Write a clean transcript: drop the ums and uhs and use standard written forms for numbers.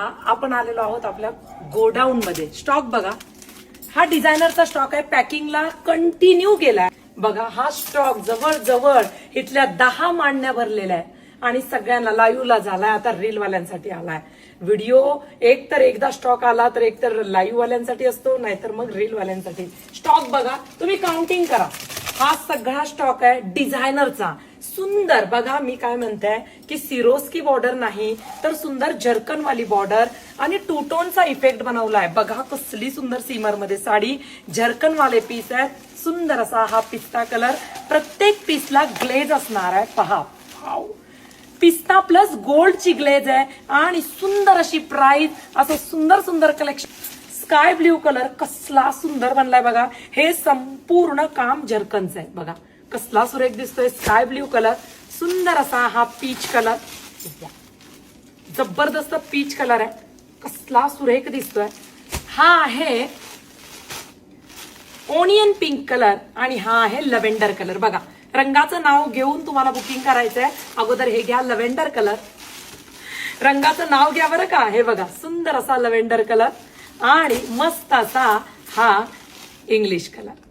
आपण आलेलो आहोत आपल्या गोडाऊन मध्ये. स्टॉक बघा, हा डिझायनरचा स्टॉक आहे, पॅकिंगला कंटिन्यू गेलाय. बघा हा स्टॉक जवळ इथल्या 10 मांडण्या भरलेल्या आहे आणि सगळ्यांना लाईव्हला झालाय, आता रील वाल्यांसाठी आलाय व्हिडिओ. एक तर एकदा स्टॉक आला तर एक तर लाईव्ह वाल्यांसाठी असतो, नाहीतर मग रील वाल्यांसाठी. स्टॉक बघा, तुम्ही काउंटिंग करा. हा सगळा स्टॉक आहे डिझायनरचा. सुंदर बघा, मी काय म्हणते की सिरोस्की बॉर्डर नाही तर सुंदर जर्कन वाली बॉर्डर आणि टू टोनचा इफेक्ट बनवलाय. बघा कसली सुंदर सीमर मध्ये साडी, जर्कन वाले पीस आहेत. सुंदर असा हा पिस्ता कलर, प्रत्येक पीसला ग्लेज असणार आहे. पहा, पिस्ता प्लस गोल्डची ग्लेज आहे आणि सुंदर अशी प्राइस. असं सुंदर कलेक्शन. स्काय ब्ल्यू कलर कसला सुंदर बनलाय बघा. हे संपूर्ण काम जर्कनचं आहे. बघा कसला सुरेख दिसतोय. स्काय ब्ल्यू कलर, सुंदर असा हा पीच कलर, जबरदस्त पीच कलर आहे, कसला सुरेख दिसतोय. हा आहे ओनियन पिंक कलर आणि हा आहे लव्हेंडर कलर. बघा रंगाचं नाव घेऊन तुम्हाला बुकिंग करायचंय. अगोदर हे घ्या लव्हेंडर कलर, रंगाचं नाव घ्या बरं का. हे बघा सुंदर असा लव्हेंडर कलर आणि मस्त असा हा इंग्लिश कलर.